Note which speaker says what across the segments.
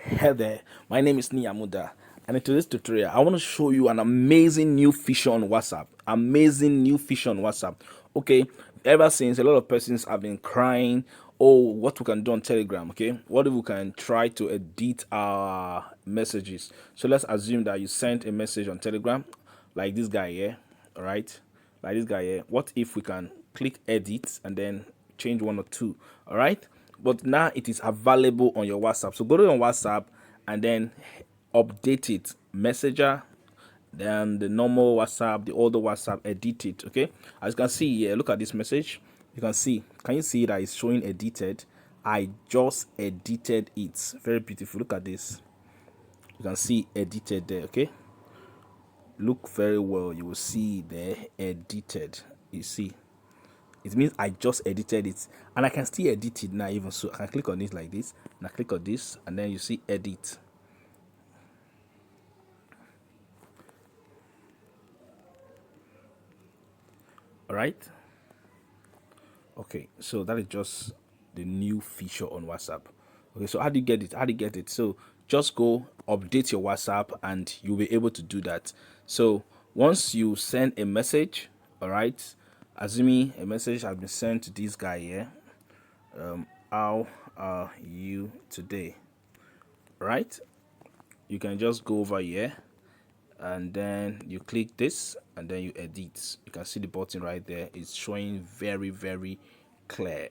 Speaker 1: Hey there, my name is Niyamuda, and in today's tutorial, I want to show you an amazing new feature on WhatsApp. Amazing new feature on WhatsApp. Okay, ever since a lot of persons have been crying, oh, what we can do on Telegram. Okay, what if we can try to edit our messages? So let's assume that you sent a message on Telegram, like this guy here, all right, like this guy here. What if we can click edit and then change one or two, all right? But now it is available on your WhatsApp. So go to your WhatsApp and then update it, Messenger, then the normal WhatsApp, the older WhatsApp, edit it. Okay, as you can see here, look at this message. You can see, can you see that it's showing edited? I just edited it. Very beautiful. Look at this. You can see edited there. Okay, look very well. You will see there edited. You see, it means I just edited it, and I can still edit it now. Even so, I can click on it like this, and I click on this, and then you see edit. All right. Okay, so that is just the new feature on WhatsApp. Okay, so how do you get it? How do you get it? So just go update your WhatsApp and you'll be able to do that. So once you send a message, all right, assuming a message has been sent to this guy here, how are you today? Right? You can just go over here and then you click this and then you edit. You can see the button right there. It's showing very clear.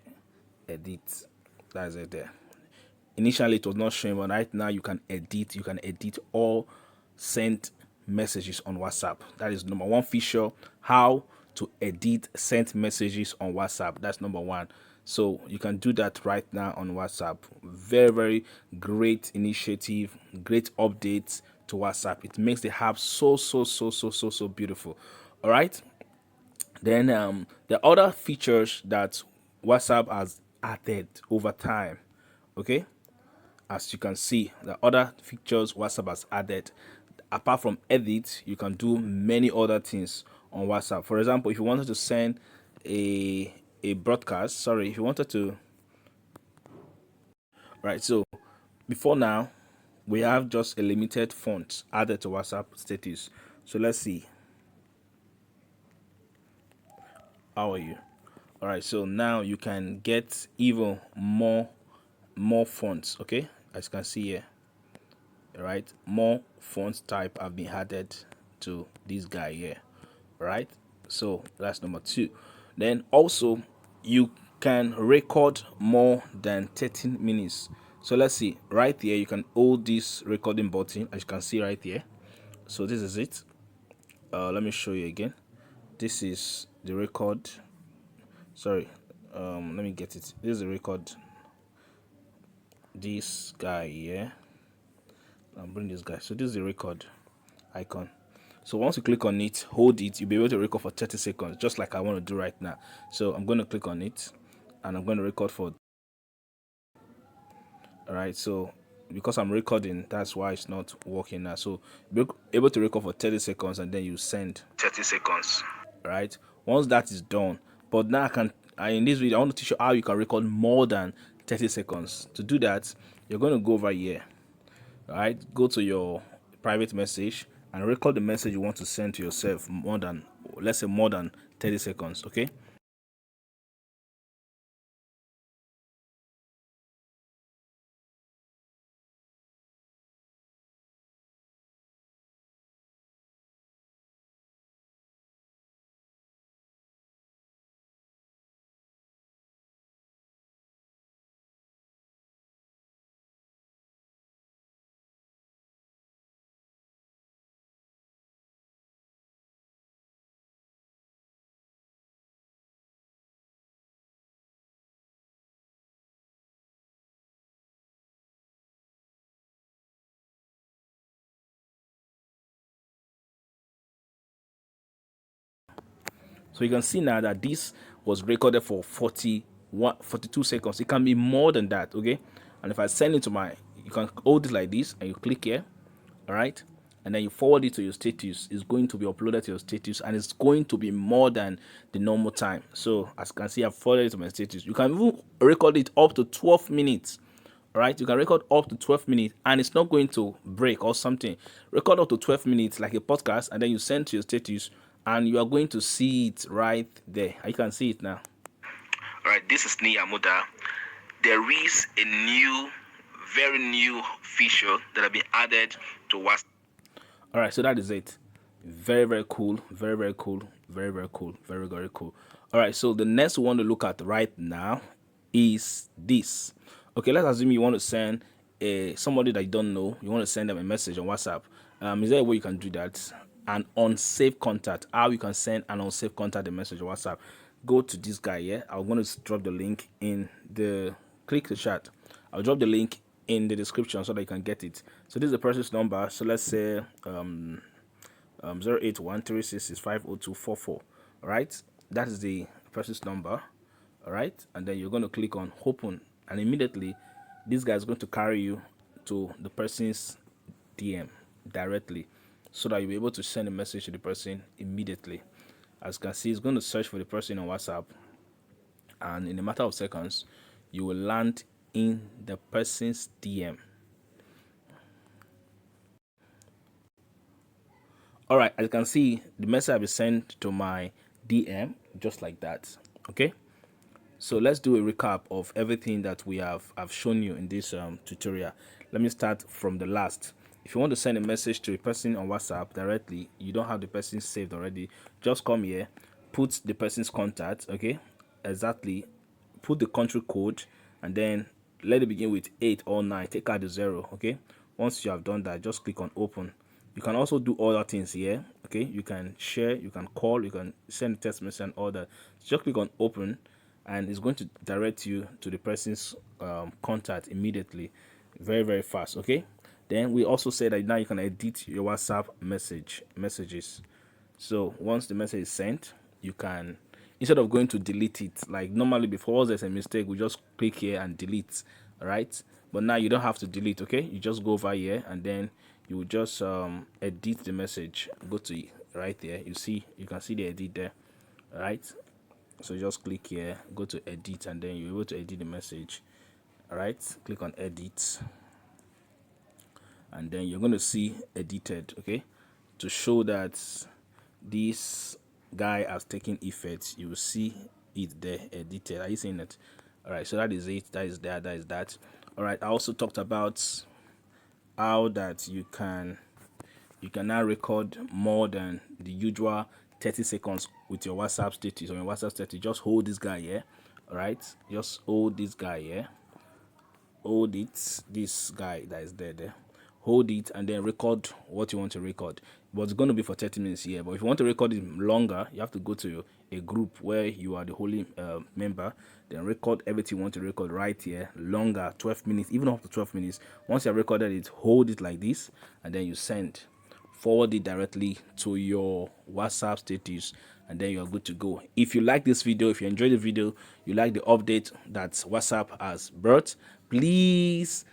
Speaker 1: Edit. That's it there. Initially it was not showing, but right now you can edit. You can edit all sent messages on WhatsApp. That is number one feature, how to edit sent messages on WhatsApp. That's number one. So you can do that right now on WhatsApp. Very great initiative, great updates to WhatsApp. It makes the app so beautiful. All right. Then the other features that WhatsApp has added over time. Okay, as you can see, the other features WhatsApp has added, apart from edit, you can do many other things on WhatsApp. For example, if you wanted to send a broadcast, sorry, if you wanted to, right? So before now, we have just a limited font added to WhatsApp status. So let's see. How are you? All right, so now you can get even more fonts. Okay, as you can see here, all right, more font type have been added to this guy here. All right, so that's number two. Then also you can record more than 13 minutes. So let's see, right here you can hold this recording button, as you can see right here. So this is it. Let me show you again. This is the record. Sorry, let me get it. This is the record. This guy here, I'll bring this guy. So this is the record icon. So once you click on it, hold it, you'll be able to record for 30 seconds, just like I want to do right now. So I'm going to click on it and I'm going to record for, all right. So because I'm recording, that's why it's not working now. So be able to record for 30 seconds and then you send 30 seconds. All right. Once that is done, but now in this video I want to teach you how you can record more than 30 seconds. To do that, you're going to go over here. All right, go to your private message and record the message you want to send to yourself more than, let's say, more than 30 seconds. Okay, so you can see now that this was recorded for 42 seconds. It can be more than that. Okay, and if I send it to my, you can hold it like this and you click here. All right, and then you forward it to your status. It's going to be uploaded to your status and it's going to be more than the normal time. So as you can see, I've forwarded it to my status. You can even record it up to 12 minutes. All right, you can record up to 12 minutes and it's not going to break or something. Record up to 12 minutes like a podcast, and then you send to your status, and you are going to see it right there. You can see it now. All right, this is Nia Muda. There is a new, very new feature that have been added to WhatsApp. All right, so that is it. Very, very cool. Very, very cool. Very, very cool. Very, very cool. All right, so the next one to look at right now is this. Okay, let's assume you want to send somebody that you don't know. You want to send them a message on WhatsApp. Is there a way you can do that? An unsafe contact. How you can send an unsafe contact a message on WhatsApp? Go to this guy here. I'm going to drop the link in the click the chat. I'll drop the link in the description so that you can get it. So this is the person's number. So let's say 08136650244. All right, that is the person's number. All right, and then you're going to click on open, and immediately this guy is going to carry you to the person's DM directly, so that you'll be able to send a message to the person immediately. As you can see, it's going to search for the person on WhatsApp, and in a matter of seconds you will land in the person's DM. All right, as you can see, the message will be sent to my DM just like that. Okay, so let's do a recap of everything that we have shown you in this tutorial. Let me start from the last. If you want to send a message to a person on WhatsApp directly, you don't have the person saved already, just come here, put the person's contact, okay, exactly, put the country code, and then let it begin with 8 or 9, take out the 0. Okay, once you have done that, just click on open. You can also do other things here. Okay, you can share, you can call, you can send a text message and all that. Just click on open, and it's going to direct you to the person's contact immediately, very, very fast. Okay, then we also say that now you can edit your WhatsApp messages. So once the message is sent, you can, instead of going to delete it like normally before, there's a mistake, we just click here and delete. All right, but now you don't have to delete. Okay, you just go over here and then you will just edit the message. Go to right there, you can see the edit there. All right, so just click here, go to edit, and then you're able to edit the message. All right, click on edit, and then you're going to see edited. Okay, to show that this guy has taken effect, you will see it there, edited. Are you seeing it? All right, so that is it. That is that is that. All right, I also talked about how that you can now record more than the usual 30 seconds with your WhatsApp status. On your WhatsApp status, just hold this guy here. All right, just hold this guy here, hold it, this guy that is there, hold it, and then record what you want to record. But it's going to be for 30 minutes here. But if you want to record it longer, you have to go to a group where you are the holy member, then record everything you want to record right here, longer, 12 minutes, even up to 12 minutes. Once you have recorded it, hold it like this, and then you send, forward it directly to your WhatsApp status, and then you're good to go. If you like this video, if you enjoyed the video, you like the update that WhatsApp has brought, please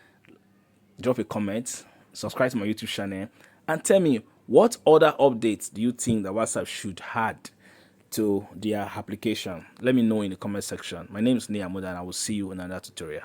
Speaker 1: drop a comment, subscribe to my YouTube channel, and tell me what other updates do you think that WhatsApp should add to their application. Let me know in the comment section. My name is Nia Muda, and I will see you in another tutorial.